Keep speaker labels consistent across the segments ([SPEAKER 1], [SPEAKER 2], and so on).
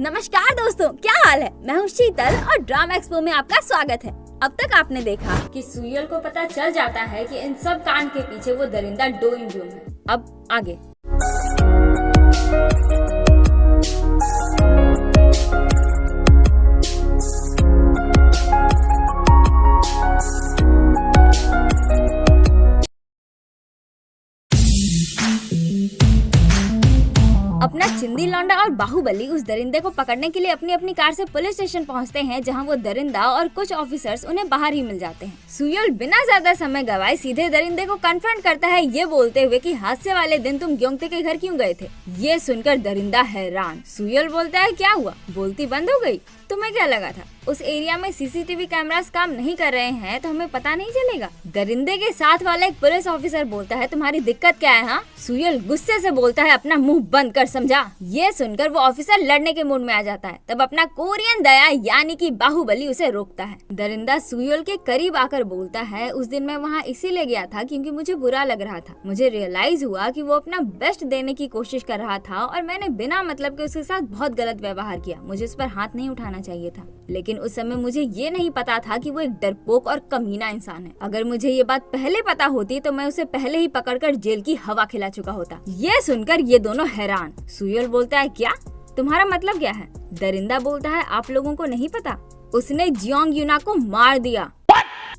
[SPEAKER 1] नमस्कार दोस्तों, क्या हाल है। मैं हूँ शीतल और ड्रामा एक्सपो में आपका स्वागत है। अब तक आपने देखा कि सुयल को पता चल जाता है कि इन सब कांड के पीछे वो दरिंदा डो इन ब्यूम है। अब आगे अपना चिंदी लौंडा और बाहुबली उस दरिंदे को पकड़ने के लिए अपनी अपनी कार से पुलिस स्टेशन पहुंचते हैं, जहां वो दरिंदा और कुछ ऑफिसर्स उन्हें बाहर ही मिल जाते हैं। सुयल बिना ज्यादा समय गवाए सीधे दरिंदे को कन्फ्रंट करता है, ये बोलते हुए कि हादसे वाले दिन तुम ग्योंगते के घर क्यों गए थे। ये सुनकर दरिंदा हैरान। सुयल बोलता है, क्या हुआ, बोलती बंद हो गई, तुम्हें क्या लगा था उस एरिया में सीसीटीवी कैमरास काम नहीं कर रहे हैं तो हमें पता नहीं चलेगा। दरिंदे के साथ वाला एक पुलिस ऑफिसर बोलता है, तुम्हारी दिक्कत क्या है। हाँ, सुयल गुस्से से बोलता है, अपना मुंह बंद कर, समझा। ये सुनकर वो ऑफिसर लड़ने के मूड में आ जाता है। तब अपना कोरियन दया यानी कि बाहुबली उसे रोकता है। दरिंदा सुयल के करीब आकर बोलता है, उस दिन मैं वहाँ इसीलिए गया था क्योंकि मुझे बुरा लग रहा था। मुझे रियलाइज हुआ कि वो अपना बेस्ट देने की कोशिश कर रहा था और मैंने बिना मतलब के उसके साथ बहुत गलत व्यवहार किया। मुझे उस पर हाथ नहीं उठाना चाहिए था, लेकिन उस समय मुझे ये नहीं पता था कि वो एक डरपोक और कमीना इंसान है। अगर मुझे ये बात पहले पता होती तो मैं उसे पहले ही पकड़कर जेल की हवा खिला चुका होता। ये सुनकर ये दोनों हैरान। सुयल बोलता है, क्या, तुम्हारा मतलब क्या है। दरिंदा बोलता है, आप लोगों को नहीं पता, उसने जियोंग यूना को मार दिया।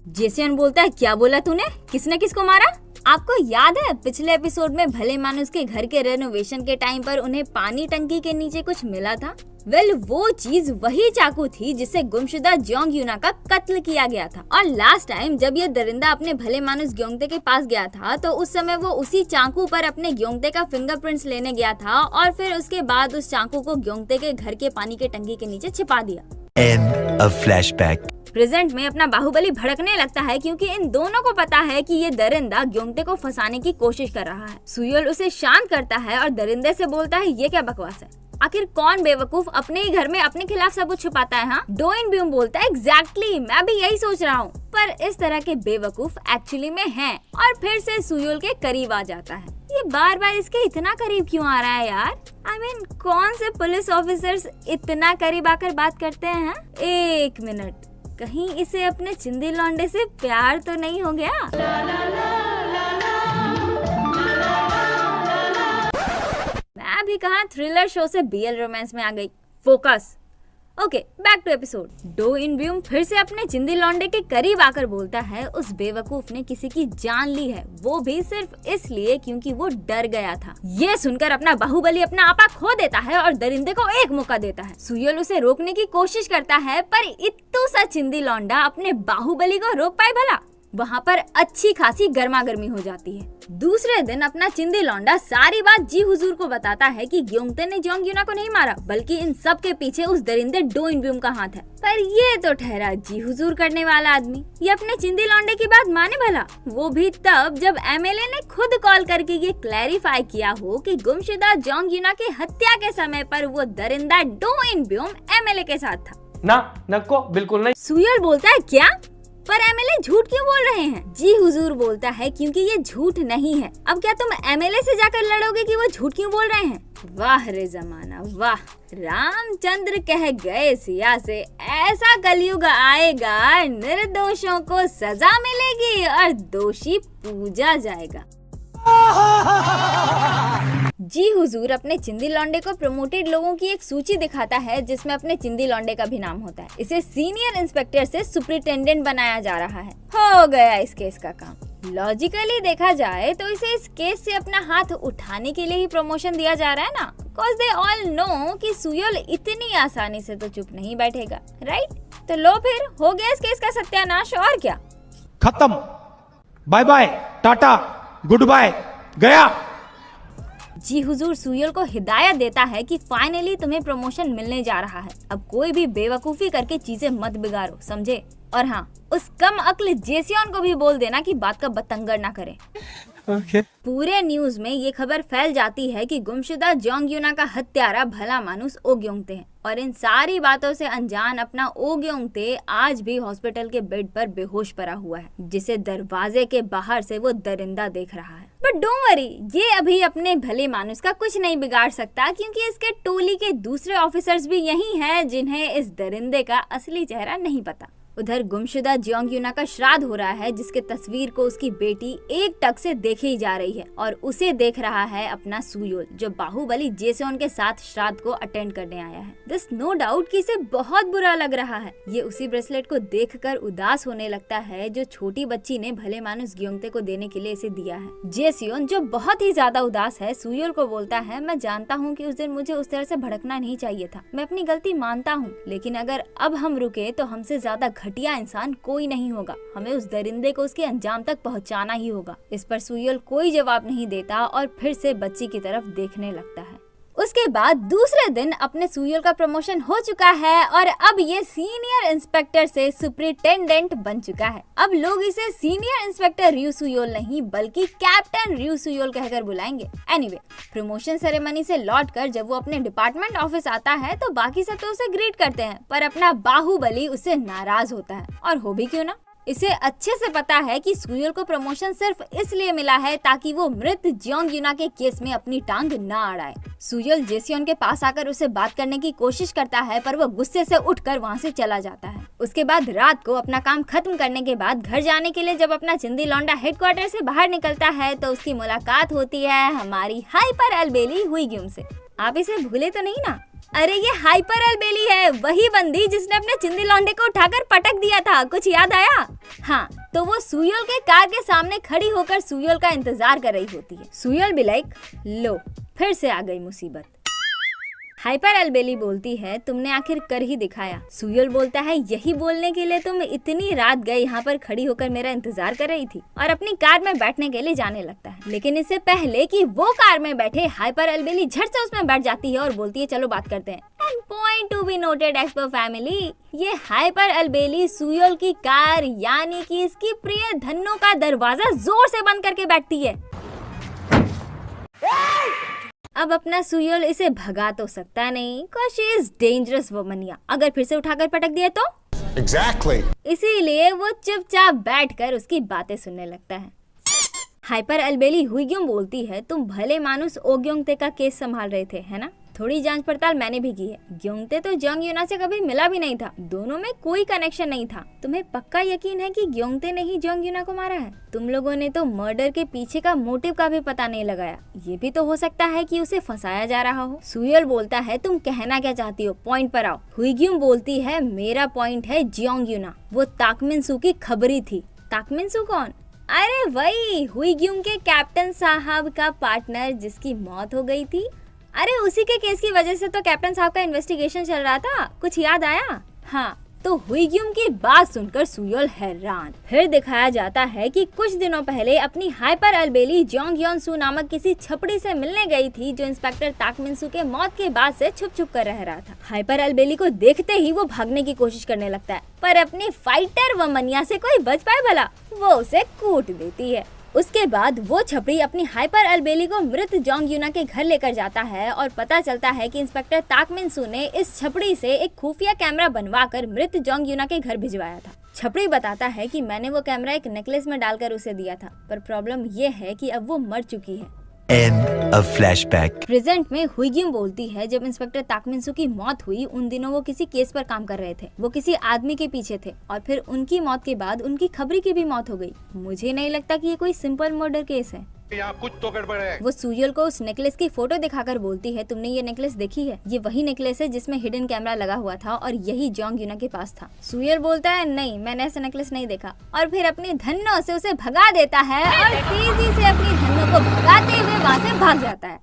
[SPEAKER 1] जेसियन बोलता है, क्या बोला तूने, किसने किसको मारा। आपको याद है पिछले एपिसोड में भले मानुस के घर के रेनोवेशन के टाइम पर उन्हें पानी टंकी के नीचे कुछ मिला था। वो चीज वही चाकू थी जिससे गुमशुदा जियोंग यूना का कत्ल किया गया था। और लास्ट टाइम जब ये दरिंदा अपने भले मानुस ग्योंगते के पास गया था तो उस समय वो उसी चाकू पर अपने ग्योंगते का फिंगरप्रिंट्स लेने गया था और फिर उसके बाद उस चाकू को ग्योंगते के घर के पानी के टंकी के नीचे छिपा दिया।
[SPEAKER 2] End of flashback.
[SPEAKER 1] प्रेजेंट में अपना बाहुबली भड़कने लगता है क्योंकि इन दोनों को पता है कि ये दरिंदा ग्योंगते को फंसाने की कोशिश कर रहा है। सुयल उसे शांत करता है और दरिंदे से बोलता है, ये क्या बकवास है, आखिर कौन बेवकूफ अपने ही घर में अपने खिलाफ सबूत छुपाता है। हाँ, डो इन ब्यूम बोलता है, एग्जैक्टली, मैं भी यही सोच रहा हूँ, पर इस तरह के बेवकूफ एक्चुअली में हैं। और फिर से सुयल के करीब आ जाता है। ये बार बार इसके इतना करीब क्यों आ रहा है यार। I mean, कौन से पुलिस ऑफिसर्स इतना करीब आकर बात करते हैं। एक मिनट, कहीं इसे अपने चिंदी लौंडे से प्यार तो नहीं हो गया। मैं भी कहाँ थ्रिलर शो से बीएल रोमांस में आ गई। Focus. Okay, back to episode. डो इन ब्यूम फिर से अपने चिंदी लौंडे के करीब आकर बोलता है, उस बेवकूफ ने किसी की जान ली है, वो भी सिर्फ इसलिए क्योंकि वो डर गया था। ये सुनकर अपना बाहुबली अपना आपा खो देता है और दरिंदे को एक मौका देता है। सुयल उसे रोकने की कोशिश करता है, पर इत्तू सा चिंदी लौंडा अपने बाहुबली को रोक पाए भला। वहाँ पर अच्छी खासी गर्मा गर्मी हो जाती है। दूसरे दिन अपना चिंदी लौंडा सारी बात जी हुजूर को बताता है कि ग्योंगते ने जियोंग यूना को नहीं मारा, बल्कि इन सब के पीछे उस दरिंदे डो इन ब्यूम का हाथ है। पर ये तो ठहरा जी हुजूर करने वाला आदमी। ये अपने चिंदी लौंडे की बात माने भला, वो भी तब जब एमएलए ने खुद कॉल करके ये क्लैरिफाई किया हो कि गुमशुदा जियोंग यूना की हत्या के समय पर वो दरिंदा डो इन ब्यूम एमएलए के साथ था।
[SPEAKER 3] ना, नको, बिल्कुल नहीं।
[SPEAKER 1] सुयल बोलता है, क्या, पर एमएलए झूठ क्यों बोल रहे हैं। जी हुजूर बोलता है, क्योंकि ये झूठ नहीं है। अब क्या तुम एमएलए से जाकर लड़ोगे कि वो झूठ क्यों बोल रहे हैं। वाह रे जमाना, वाह। रामचंद्र कह गए सिया से, ऐसा कलयुग आएगा, निर्दोषों को सजा मिलेगी और दोषी पूजा जाएगा। जी हुजूर अपने चिंदी लौंडे को प्रमोटेड लोगों की एक सूची दिखाता है जिसमें अपने चिंदी लौंडे का भी नाम होता है। इसे सीनियर इंस्पेक्टर से सुपरिटेंडेंट बनाया जा रहा है। हो गया इस केस का काम। लॉजिकली देखा जाए तो इसे इस केस से अपना हाथ उठाने के लिए ही प्रमोशन दिया जा रहा है ना। Cause they all know कि सुयल इतनी आसानी से तो चुप नहीं बैठेगा, राइट। तो लो फिर, हो गया इस केस का सत्यानाश। और क्या,
[SPEAKER 3] खत्म, bye bye, tata, good bye, गया।
[SPEAKER 1] जी हुजूर सुयल को हिदायत देता है कि फाइनली तुम्हें प्रमोशन मिलने जा रहा है। अब कोई भी बेवकूफी करके चीजें मत बिगाड़ो, समझे। और हाँ, उस कम अक्ल जेसियन को भी बोल देना कि बात का बतंगड़ ना करे। पूरे न्यूज में ये खबर फैल जाती है कि गुमशुदा जोंग यूना का हत्यारा भला मानुस ओ ग्योंगते है और इन सारी बातों से अनजान अपना ओ ग्योंगते आज भी हॉस्पिटल के बेड पर बेहोश पड़ा हुआ है, जिसे दरवाजे के बाहर से वो दरिंदा देख रहा है। बट डोंट वरी, ये अभी अपने भले मानुस का कुछ नहीं बिगाड़ सकता, क्योंकि इसके टोली के दूसरे ऑफिसर्स भी यही हैं जिन्हें इस दरिंदे का असली चेहरा नहीं पता। उधर गुमशुदा जोंग यूना का श्राद्ध हो रहा है, जिसके तस्वीर को उसकी बेटी एक टक से देखे ही जा रही है और उसे देख रहा है अपना सुयोल, जो बाहुबली जेसोन के साथ श्राद्ध को अटेंड करने आया है। दिस नो डाउट कि इसे बहुत बुरा लग रहा है। ये उसी ब्रेसलेट को देखकर उदास होने लगता है जो छोटी बच्ची ने भले मानुस ग्योंगते को देने के लिए इसे दिया है। जेसियोन, जो बहुत ही ज्यादा उदास है, सुयोल को बोलता है, मैं जानता हूँ कि उस दिन मुझे उस तरह से भड़कना नहीं चाहिए था, मैं अपनी गलती मानता हूँ, लेकिन अगर अब हम रुके तो हमसे ज्यादा घटिया इंसान कोई नहीं होगा। हमें उस दरिंदे को उसके अंजाम तक पहुंचाना ही होगा। इस पर सुयोल कोई जवाब नहीं देता और फिर से बच्ची की तरफ देखने लगता है। उसके बाद दूसरे दिन अपने सुयोल का प्रमोशन हो चुका है और अब ये सीनियर इंस्पेक्टर से सुपरिटेंडेंट बन चुका है। अब लोग इसे सीनियर इंस्पेक्टर रियू सुयोल नहीं बल्कि कैप्टन रियू सुयोल कहकर बुलाएंगे। एनीवे, प्रमोशन सेरेमनी से लौटकर जब वो अपने डिपार्टमेंट ऑफिस आता है तो बाकी सब तो उसे ग्रीट करते हैं, पर अपना बाहुबली उससे नाराज होता है। और हो भी क्यों ना, इसे अच्छे से पता है कि सुयोल को प्रमोशन सिर्फ इसलिए मिला है ताकि वो मृत जोंग यूना के केस में अपनी टांग ना अड़ाए। सुयोल जेसियोन के पास आकर उसे बात करने की कोशिश करता है, पर वो गुस्से से उठकर वहाँ से चला जाता है। उसके बाद रात को अपना काम खत्म करने के बाद घर जाने के लिए जब अपना चिंदी लौंडा हेडक्वार्टर से बाहर निकलता है तो उसकी मुलाकात होती है हमारी हाइपर अल्बेली हुईग्यूम से। आप इसे भूले तो नहीं ना? अरे ये हाइपर अल्बेली है, वही बंदी जिसने अपने चिंदी लौंडे को उठाकर पटक दिया था, कुछ याद आया? हाँ, तो वो सुयोल के कार के सामने खड़ी होकर सुयोल का इंतजार कर रही होती है। सुयोल भी लाइक, लो फिर से आ गई मुसीबत। हाइपर अल्बेली बोलती है, तुमने आखिर कर ही दिखाया। सुयोल बोलता है, यही बोलने के लिए तुम इतनी रात गए यहाँ पर खड़ी होकर मेरा इंतजार कर रही थी, और अपनी कार में बैठने के लिए जाने लगता है। लेकिन इससे पहले कि वो कार में बैठे, हाइपर अल्बेली झट से उसमें बैठ जाती है और बोलती है, चलो बात करते हैं। And point to be noted expert family, ये हाइपर अल्बेली सुयोल की कार यानी कि इसकी प्रिय धन्नो का दरवाजा जोर से बंद करके बैठती है। अब अपना सुयोल इसे भगा तो सकता नहीं, cause she is dangerous वुमनिया। अगर फिर से उठाकर पटक दिया तो
[SPEAKER 4] Exactly.
[SPEAKER 1] इसीलिए वो चुपचाप बैठकर उसकी बातें सुनने लगता है। हाइपर अल्बेली हुईग्यूम बोलती है, तुम भले मानुस ओ ग्योंगते का केस संभाल रहे थे, है ना? थोड़ी जांच पड़ताल मैंने भी की है। ग्योंगते तो जोंग यूना से कभी मिला भी नहीं था, दोनों में कोई कनेक्शन नहीं था। तुम्हें पक्का यकीन है कि ग्योंगते ने ही जोंग यूना को मारा है? तुम लोगों ने तो मर्डर के पीछे का मोटिव का भी पता नहीं लगाया। ये भी तो हो सकता है कि उसे फंसाया जा रहा हो। सुयोल बोलता है, तुम कहना क्या चाहती हो, पॉइंट पर आओ। हुईग्यूम बोलती है, मेरा पॉइंट है जोंग यूना, वो ताकमिनसू की खबरी थी। ताकमिनसू कौन? अरे वही हुईग्यूम के कैप्टन साहब का पार्टनर जिसकी मौत हो गई थी। अरे उसी के केस की वजह से तो कैप्टन साहब का इन्वेस्टिगेशन चल रहा था, कुछ याद आया? हाँ, तो हुईग्यूम की बात सुनकर सुयोल हैरान। फिर दिखाया जाता है कि कुछ दिनों पहले अपनी हाइपर अल्बेली जोंग योन सू नामक किसी छपड़ी से मिलने गई थी, जो इंस्पेक्टर ताकमिनसू के मौत के बाद से छुप छुप कर रह रहा था। हाइपर अल्बेली को देखते ही वो भागने की कोशिश करने लगता है, पर अपनी फाइटर वमनिया से कोई बच पाए भला? वो उसे कूट देती है। उसके बाद वो छपड़ी अपनी हाइपर अल्बेली को मृत जोंग यूना के घर लेकर जाता है और पता चलता है कि इंस्पेक्टर ताकमिनसू ने इस छपड़ी से एक खुफिया कैमरा बनवाकर मृत जोंग यूना के घर भिजवाया था। छपड़ी बताता है कि मैंने वो कैमरा एक नेकलेस में डालकर उसे दिया था, पर प्रॉब्लम ये है कि अब वो मर चुकी है।
[SPEAKER 2] End of flashback.
[SPEAKER 1] प्रेजेंट में हुईग्यूम बोलती है, जब इंस्पेक्टर ताकमिनसू की मौत हुई उन दिनों वो किसी केस पर काम कर रहे थे। वो किसी आदमी के पीछे थे और फिर उनकी मौत के बाद उनकी खबरी की भी मौत हो गई। मुझे नहीं लगता कि ये कोई सिंपल मर्डर केस है।
[SPEAKER 4] यहाँ कुछ तो गड़बड़ है।
[SPEAKER 1] वो सुयोल को उस नेकलेस की फोटो दिखाकर बोलती है, तुमने ये नेकलेस देखी है? ये वही नेकलेस है जिसमें हिडन कैमरा लगा हुआ था और यही जोंग यूना के पास था। सुयोल बोलता है, नहीं, मैंने ऐसा नेकलेस नहीं देखा, और फिर अपनी धन्नो से उसे भगा देता है और तेजी से अपनी धन्नो को भगाते हुए वहाँ से भाग जाता है।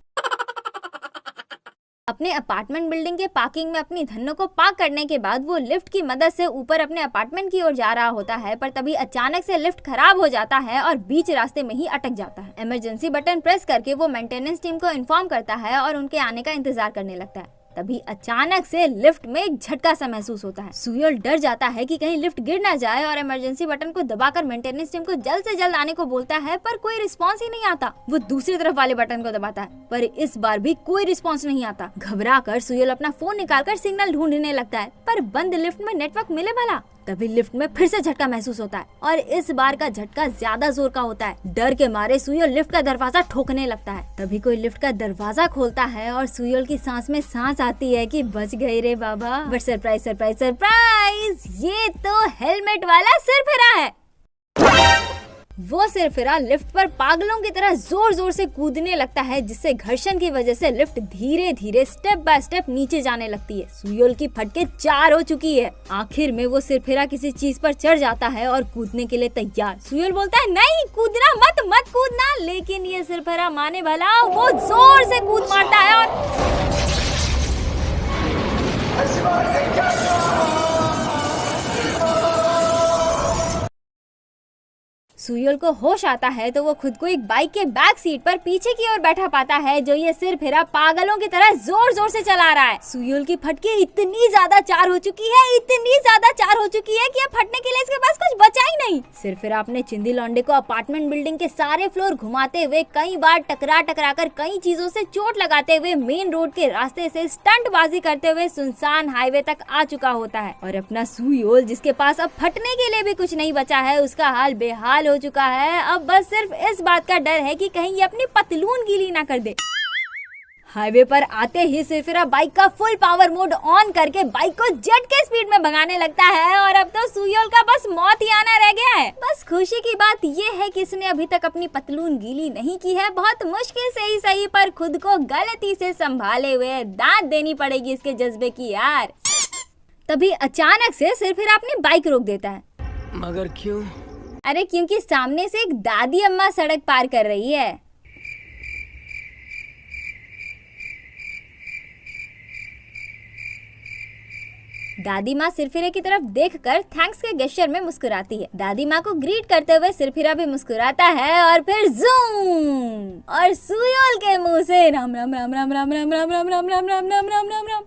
[SPEAKER 1] अपने अपार्टमेंट बिल्डिंग के पार्किंग में अपनी धन्नो को पार्क करने के बाद वो लिफ्ट की मदद से ऊपर अपने अपार्टमेंट की ओर जा रहा होता है, पर तभी अचानक से लिफ्ट खराब हो जाता है और बीच रास्ते में ही अटक जाता है। इमरजेंसी बटन प्रेस करके वो मेंटेनेंस टीम को इन्फॉर्म करता है और उनके आने का इंतजार करने लगता है। तभी अचानक से लिफ्ट में एक झटका सा महसूस होता है। सुयोल डर जाता है कि कहीं लिफ्ट गिर ना जाए और इमरजेंसी बटन को दबाकर मेंटेनेंस टीम को जल्द से जल्द आने को बोलता है, पर कोई रिस्पांस ही नहीं आता। वो दूसरी तरफ वाले बटन को दबाता है, पर इस बार भी कोई रिस्पांस नहीं आता। घबरा कर सुयोल अपना फोन निकालकर सिग्नल ढूंढने लगता है, पर बंद लिफ्ट में नेटवर्क मिले भला। तभी लिफ्ट में फिर से झटका महसूस होता है और इस बार का झटका ज्यादा जोर का होता है। डर के मारे सुयोल लिफ्ट का दरवाजा ठोकने लगता है। तभी कोई लिफ्ट का दरवाजा खोलता है और सुयोल की सांस में सांस आती है कि बच गए रे बाबा। बट सरप्राइज सरप्राइज सरप्राइज, ये तो हेलमेट वाला सिरफिरा है। वो सिरफिरा लिफ्ट पर पागलों की तरह जोर जोर से कूदने लगता है, जिससे घर्षण की वजह से लिफ्ट धीरे धीरे स्टेप बाय स्टेप नीचे जाने लगती है। सुयोल की फटके 4 हो चुकी है। आखिर में वो सिरफिरा किसी चीज पर चढ़ जाता है और कूदने के लिए तैयार। सुयोल बोलता है नहीं कूदना मत कूदना, लेकिन ये सिरफिरा माने भला, वो जोर से कूद मारता है और सुयोल को होश आता है तो वो खुद को एक बाइक के बैक सीट पर पीछे की ओर बैठा पाता है, जो ये सिरफिरा पागलों की तरह जोर जोर से चला रहा है। सुयोल की फटके इतनी ज्यादा चार हो चुकी है कि अब फटने के लिए इसके पास कुछ बचा ही नहीं। सिरफिरा अपने चिंदी लौंडे को अपार्टमेंट बिल्डिंग के सारे फ्लोर घुमाते हुए, कई बार टकरा कर कई चीजों से चोट लगाते हुए, मेन रोड के रास्ते से स्टंटबाजी करते हुए सुनसान हाईवे तक आ चुका होता है। और अपना सुयोल, जिसके पास अब फटने के लिए भी कुछ नहीं बचा है, उसका हाल बेहाल हो चुका है। अब बस सिर्फ इस बात का डर है कि कहीं ये अपनी पतलून गीली ना कर दे। हाईवे पर आते ही सिरफिरा बाइक का फुल पावर मोड ऑन करके बाइक को जेट के स्पीड में भगाने लगता है और अब तो सुयोल का बस मौत ही आना रह गया है। बस खुशी की बात ये है कि इसने अभी तक अपनी पतलून गीली नहीं की है। बहुत मुश्किल से ही सही, पर खुद को गलती से संभाले हुए दांत देनी पड़ेगी इसके जज्बे की यार। तभी अचानक से सिरफिरा अपनी बाइक रोक देता है।
[SPEAKER 3] मगर क्यों?
[SPEAKER 1] अरे क्योंकि सामने से एक दादी अम्मा सड़क पार कर रही है। दादी माँ सिरफिरे की तरफ देखकर थैंक्स के गेस्चर में मुस्कुराती है। दादी माँ को ग्रीट करते हुए सिरफिरा भी मुस्कुराता है और फिर जूम, और सुयोल के मुंह से राम राम राम राम राम राम राम राम राम राम राम राम राम राम राम।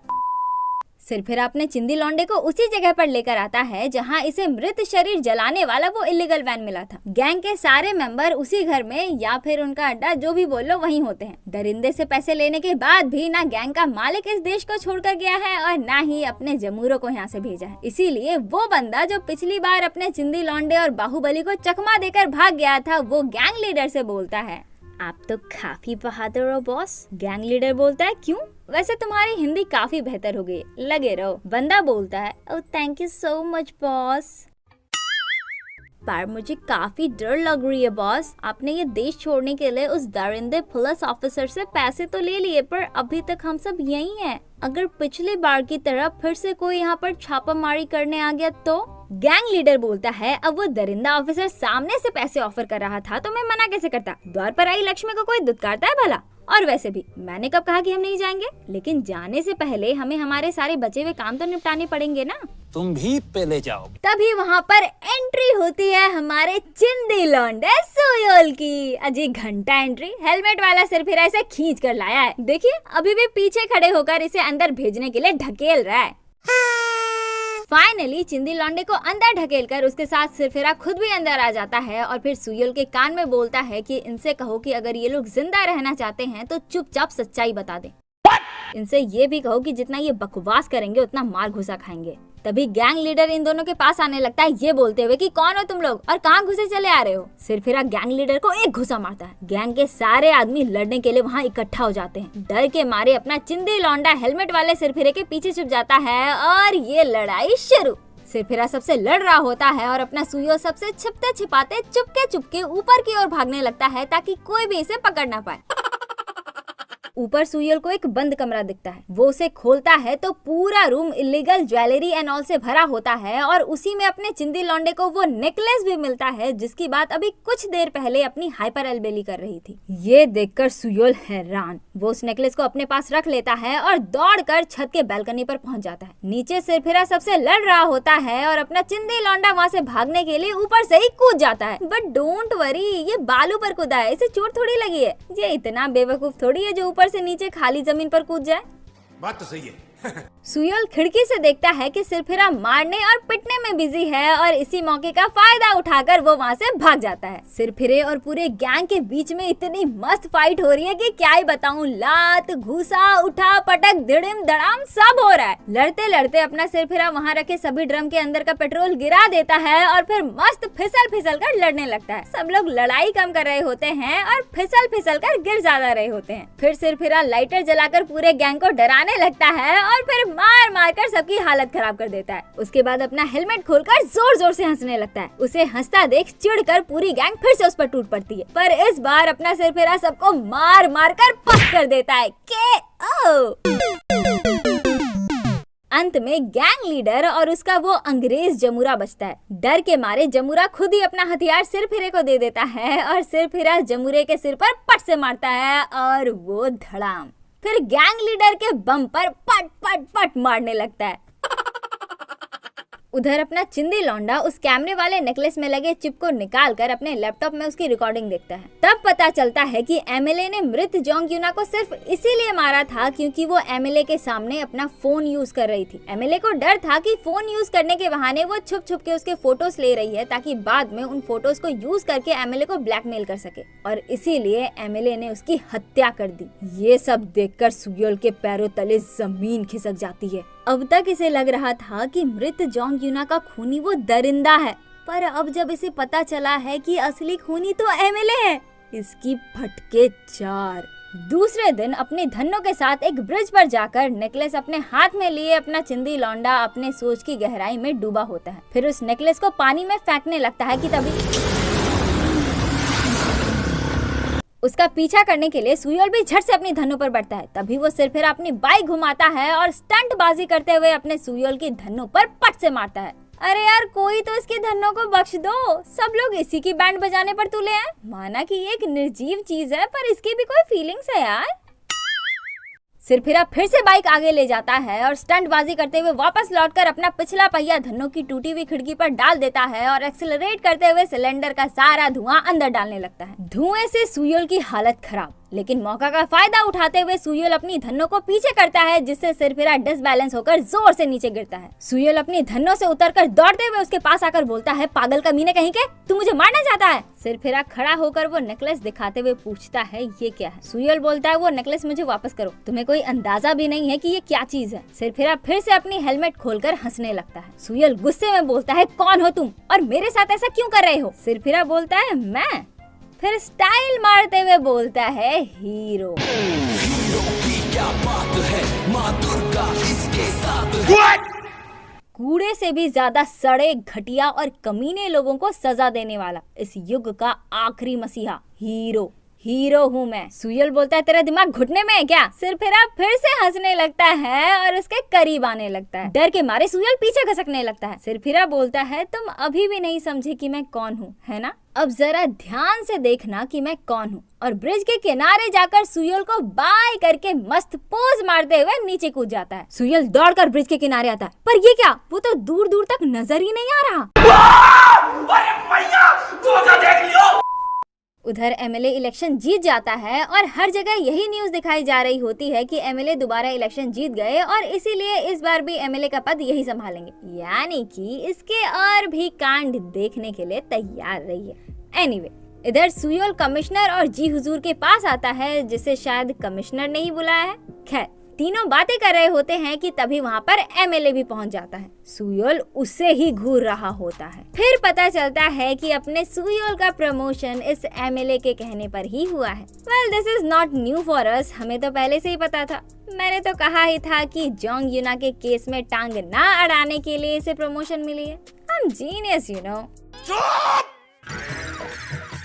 [SPEAKER 1] सिरफिरा अपने चिंदी लौंडे को उसी जगह पर लेकर आता है जहां इसे मृत शरीर जलाने वाला वो इलीगल वैन मिला था। गैंग के सारे मेंबर उसी घर में या फिर उनका अड्डा, जो भी बोलो, वहीं होते हैं। दरिंदे से पैसे लेने के बाद भी ना गैंग का मालिक इस देश को छोड़कर गया है और ना ही अपने जमूरों को यहाँ से भेजा है। इसीलिए वो बंदा जो पिछली बार अपने चिंदी लौंडे और बाहुबली को चकमा देकर भाग गया था, वो गैंग लीडर से बोलता है, आप तो काफी बहादुर हो बॉस। गैंग लीडर बोलता है, क्यों? वैसे तुम्हारी हिंदी काफी बेहतर हो गई, लगे रहो। बंदा बोलता है, oh thank you so much boss, पर मुझे काफी डर लग रही है बॉस। आपने ये देश छोड़ने के लिए उस दरिंदे पुलिस ऑफिसर से पैसे तो ले लिए, पर अभी तक हम सब यही हैं। अगर पिछली बार की तरह फिर से कोई यहाँ पर छापामारी करने आ गया तो? गैंग लीडर बोलता है, अब वो दरिंदा ऑफिसर सामने से पैसे ऑफर कर रहा था तो मैं मना कैसे करता? द्वार पर आई लक्ष्मी को कोई दुत्कारता है भला? और वैसे भी मैंने कब कहा कि हम नहीं जाएंगे? लेकिन जाने से पहले हमें हमारे सारे बचे हुए काम तो निपटाने पड़ेंगे ना।
[SPEAKER 5] तुम भी पहले जाओ।
[SPEAKER 1] तभी वहाँ पर एंट्री होती है हमारे चिंदी लौंडे सुयोल की। अजी घंटा एंट्री। हेलमेट वाला सिरफिरा इसे खींच कर लाया है। देखिए अभी भी पीछे खड़े होकर इसे अंदर भेजने के लिए ढकेल रहा है। फाइनली चिंदी लौंडे को अंदर ढकेलकर उसके साथ सिरफिरा खुद भी अंदर आ जाता है और फिर सुयोल के कान में बोलता है कि इनसे कहो कि अगर ये लोग जिंदा रहना चाहते हैं तो चुपचाप सच्चाई बता दें। इनसे ये भी कहो कि जितना ये बकवास करेंगे उतना मार घुसा खाएंगे। तभी गैंग लीडर इन दोनों के पास आने लगता है, ये बोलते हुए कि कौन हो तुम लोग और कहाँ घुसे चले आ रहे हो। सिरफिरा गैंग लीडर को एक घुसा मारता है। गैंग के सारे आदमी लड़ने के लिए वहाँ इकट्ठा हो जाते हैं। डर के मारे अपना चिंदी लौंडा हेलमेट वाले सिरफिरे के पीछे छुप जाता है और ये लड़ाई शुरू। सिरफिरा सबसे लड़ रहा होता है और अपना सुयोल सबसे छिपते छिपाते चुपके ऊपर की ओर भागने लगता है ताकि कोई भी इसे पकड़ ना पाए। ऊपर सुयोल को एक बंद कमरा दिखता है। वो उसे खोलता है तो पूरा room illegal jewellery and all से भरा होता है और उसी में अपने चिंदी लौंडे को वो नेकलेस भी मिलता है जिसकी बात अभी कुछ देर पहले अपनी हाइपर अलबेली कर रही थी। ये देखकर सुयोल हैरान। वो उस नेकलेस को अपने पास रख लेता है और दौड़कर छत के बालकनी पर पहुंच जाता है। नीचे सिरफिरा सबसे लड़ रहा होता है और अपना चिंदी लौंडा वहाँ से भागने के लिए ऊपर से ही कूद जाता है। बट डोंट वरी, ये बालू पर कूदा है, इसे चोट थोड़ी लगी है। ये इतना बेवकूफ थोड़ी है जो ऊपर से नीचे खाली जमीन पर कूद जाए।
[SPEAKER 4] बात तो सही है।
[SPEAKER 1] सुयोल खिड़की से देखता है कि सिरफिरा मारने और पिटने में बिजी है और इसी मौके का फायदा उठाकर वो वहाँ से भाग जाता है। सिरफिरे और पूरे गैंग के बीच में इतनी मस्त फाइट हो रही है कि क्या ही बताऊं। लात घूसा उठा पटक दिड़िम दड़ाम सब हो रहा है। लड़ते लड़ते अपना सिरफिरा वहाँ रखे सभी ड्रम के अंदर का पेट्रोल गिरा देता है और फिर मस्त फिसल कर लड़ने लगता है। सब लोग लड़ाई कम कर रहे होते हैं और फिसल कर गिर ज्यादा रहे होते हैं। फिर सिरफिरा लाइटर जलाकर पूरे गैंग को डराने लगता है और फिर मार कर सबकी हालत खराब कर देता है। उसके बाद अपना हेलमेट खोलकर जोर से हंसने लगता है। उसे हंसता देख चिढ़कर पूरी गैंग फिर से उस पर टूट पड़ती है, पर इस बार अपना सिरफिरा सबको मार कर पस्त कर देता है। अंत में गैंग लीडर और उसका वो अंग्रेज जमूरा बचता है। डर के मारे जमूरा खुद ही अपना हथियार सिरफिरे को दे देता है और सिरफिरा जमूरे के सिर पर पट से मारता है और वो धड़ाम। फिर गैंग लीडर के बम पर पट मारने लगता है। उधर अपना चिंदी लौंडा उस कैमरे वाले नेकलेस में लगे चिप को निकालकर अपने लैपटॉप में उसकी रिकॉर्डिंग देखता है। तब पता चलता है कि एमएलए ने मृत जोंग यूना को सिर्फ इसीलिए मारा था क्योंकि वो एमएलए के सामने अपना फोन यूज कर रही थी। एमएलए को डर था कि फोन यूज करने के बहाने वो छुप के उसके फोटोज ले रही है ताकि बाद में उन फोटोज को यूज करके एमएलए को ब्लैकमेल कर सके, और इसीलिए एमएलए ने उसकी हत्या कर दी। ये सब देखकर सुयोल के पैरों तले जमीन खिसक जाती है। अब तक इसे लग रहा था कि मृत जोंग यूना का खूनी वो दरिंदा है, पर अब जब इसे पता चला है कि असली खूनी तो एमएलए है, इसकी फटके चार। दूसरे दिन अपने धन्नों के साथ एक ब्रिज पर जाकर नेकलेस अपने हाथ में लिए अपना चिंदी लौंडा अपने सोच की गहराई में डूबा होता है। फिर उस नेकलेस को पानी में फेंकने लगता है कि तभी उसका पीछा करने के लिए सुयोल भी झट से अपनी धन्नों पर बढ़ता है। तभी वो सिरफिरा अपनी बाइक घुमाता है और स्टंट बाजी करते हुए अपने सुयोल की धन्नों पर पट से मारता है। अरे यार, कोई तो इसकी धन्नों को बख्श दो, सब लोग इसी की बैंड बजाने पर तुले हैं। माना कि ये एक निर्जीव चीज है, पर इसकी भी कोई फीलिंग्स है यार। सिरफिरा फिर से बाइक आगे ले जाता है और स्टंट बाजी करते हुए वापस लौटकर अपना पिछला पहिया धन्नों की टूटी हुई खिड़की पर डाल देता है और एक्सीलरेट करते हुए सिलेंडर का सारा धुआं अंदर डालने लगता है। धुएं से सुयोल की हालत खराब, लेकिन मौका का फायदा उठाते हुए सुयोल अपनी धन्नों को पीछे करता है, जिससे सिरफिरा डिसबैलेंस होकर जोर से नीचे गिरता है। सुयोल अपनी धन्नों से उतरकर दौड़ते हुए उसके पास आकर बोलता है, पागल कमीने कहीं के, तू मुझे मारना चाहता है? सिरफिरा खड़ा होकर वो नेकलेस दिखाते हुए पूछता है, ये क्या है? सुयोल बोलता है, वो नेकलेस मुझे वापस करो, तुम्हें कोई अंदाजा भी नहीं है कि ये क्या चीज है। सिरफिरा फिर से अपनी हेलमेट खोलकर हंसने लगता है। सुयोल गुस्से में बोलता है, कौन हो तुम और मेरे साथ ऐसा क्यों कर रहे हो? सिरफिरा बोलता है, मैं। फिर स्टाइल मारते हुए बोलता है, हीरो
[SPEAKER 5] की क्या बात है, माँ दुर्गा इसके साथ
[SPEAKER 4] What?
[SPEAKER 1] कूड़े से भी ज्यादा सड़े, घटिया और कमीने लोगों को सजा देने वाला इस युग का आखिरी मसीहा हीरो हूँ मैं। सुयोल बोलता है, तेरा दिमाग घुटने में है क्या? सिरफिरा फिर से हंसने लगता है और उसके करीब आने लगता है। डर के मारे सुयोल पीछे खसकने लगता है। सिरफिरा बोलता है, तुम अभी भी नहीं समझे कि मैं कौन हूँ, है ना? अब जरा ध्यान से देखना कि मैं कौन हूँ। और ब्रिज के किनारे जाकर सुयोल को बाय करके मस्त पोज मारते हुए नीचे कूद जाता है। सुयोल दौड़कर ब्रिज के किनारे आता है, पर ये क्या, वो तो दूर दूर तक नजर ही नहीं आ रहा। उधर एमएलए इलेक्शन जीत जाता है और हर जगह यही न्यूज दिखाई जा रही होती है कि एमएलए दोबारा इलेक्शन जीत गए और इसीलिए इस बार भी एमएलए का पद यही संभालेंगे, यानी कि इसके और भी कांड देखने के लिए तैयार रहिए। एनीवे, इधर सुयोल कमिश्नर और जी हुजूर के पास आता है, जिसे शायद कमिश्नर ने ही बुलाया है। खैर, तीनों बातें कर रहे होते हैं कि तभी वहाँ पर एमएलए भी पहुँच जाता है। सुयोल उससे ही घूर रहा होता है। फिर पता चलता है कि अपने सुयोल का प्रमोशन इस एमएलए के कहने पर ही हुआ है। Well, this is not new for us, हमें तो पहले से ही पता था। मैंने तो कहा ही था कि जोंग यूना के केस में टांग ना अड़ाने के लिए इसे प्रमोशन मिली है। I am genius, you know.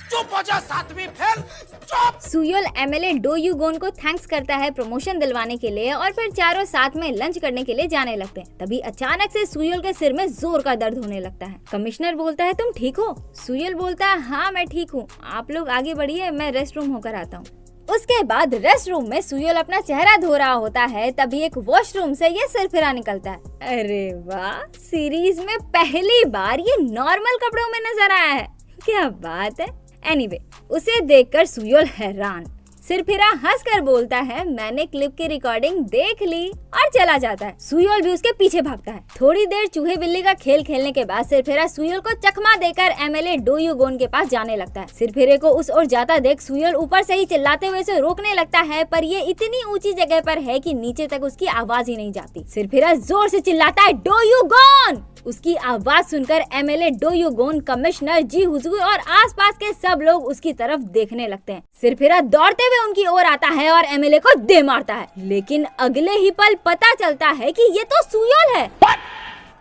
[SPEAKER 5] चुप हो जा, सातवीं फेल, चुप।
[SPEAKER 1] सुयोल एमएलए डो यू गोन को थैंक्स करता है प्रमोशन दिलवाने के लिए और फिर चारों साथ में लंच करने के लिए जाने लगते हैं। तभी अचानक से सुयोल के सिर में जोर का दर्द होने लगता है। कमिश्नर बोलता है, तुम ठीक हो? सुयोल बोलता है, हाँ मैं ठीक हूँ, आप लोग आगे बढ़िए, मैं रेस्ट रूम होकर आता हूँ। उसके बाद रेस्ट रूम में सुयोल अपना चेहरा धो रहा होता है, तभी एक वॉशरूम से ये सिरफिरा निकलता है। अरे वाह, सीरीज में पहली बार ये नॉर्मल कपड़ों में नजर आया है, क्या बात है। एनीवे, उसे देखकर सुयोल हैरान। सिरफिरा हंसकर बोलता है मैंने क्लिप की रिकॉर्डिंग देख ली और चला जाता है। सुयोल भी उसके पीछे भागता है। थोड़ी देर चूहे बिल्ली का खेल खेलने के बाद सिरफिरा सुयोल को चकमा देकर एमएलए डो यू गोन के पास जाने लगता है। सिरफिरे को उस ओर जाता देख सुयोल ऊपर से ही चिल्लाते हुए उसे रोकने लगता है, पर ये इतनी ऊंची जगह पर है कि नीचे तक उसकी आवाज ही नहीं जाती। सिरफिरा जोर से चिल्लाता है डो यू गोन। उसकी आवाज सुनकर एमएलए डो यू गोन, कमिश्नर जी हुजूर और आसपास के सब लोग उसकी तरफ देखने लगते हैं। सिरफिरा दौड़ते हुए उनकी ओर आता है और एमएलए को दे मारता है, लेकिन अगले ही पल पता चलता है कि ये तो सुयोल है।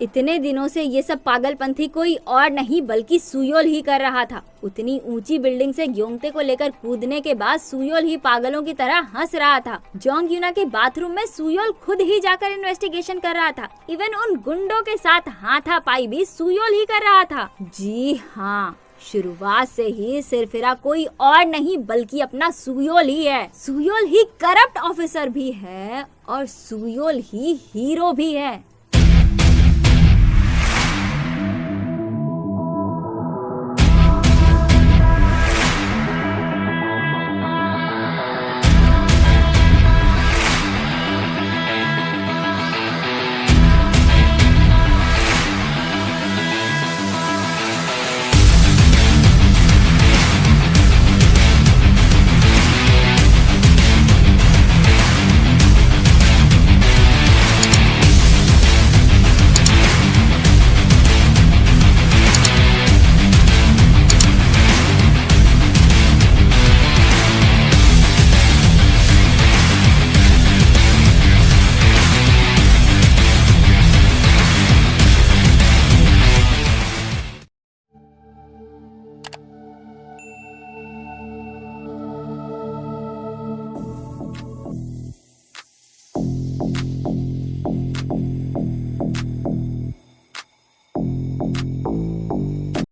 [SPEAKER 1] इतने दिनों से ये सब पागलपंथी कोई और नहीं बल्कि सुयोल ही कर रहा था। उतनी ऊंची बिल्डिंग से ग्योंगते को लेकर कूदने के बाद सुयोल ही पागलों की तरह हंस रहा था। जोंग यूना के बाथरूम में सुयोल खुद ही जाकर इन्वेस्टिगेशन कर रहा था। इवन उन गुंडों के साथ हाथापाई भी सुयोल ही कर रहा था। जी हाँ, शुरुआत से ही सिरफिरा कोई और नहीं बल्कि अपना सुयोल ही है। सुयोल ही करप्ट ऑफिसर भी है और सुयोल ही हीरो भी है।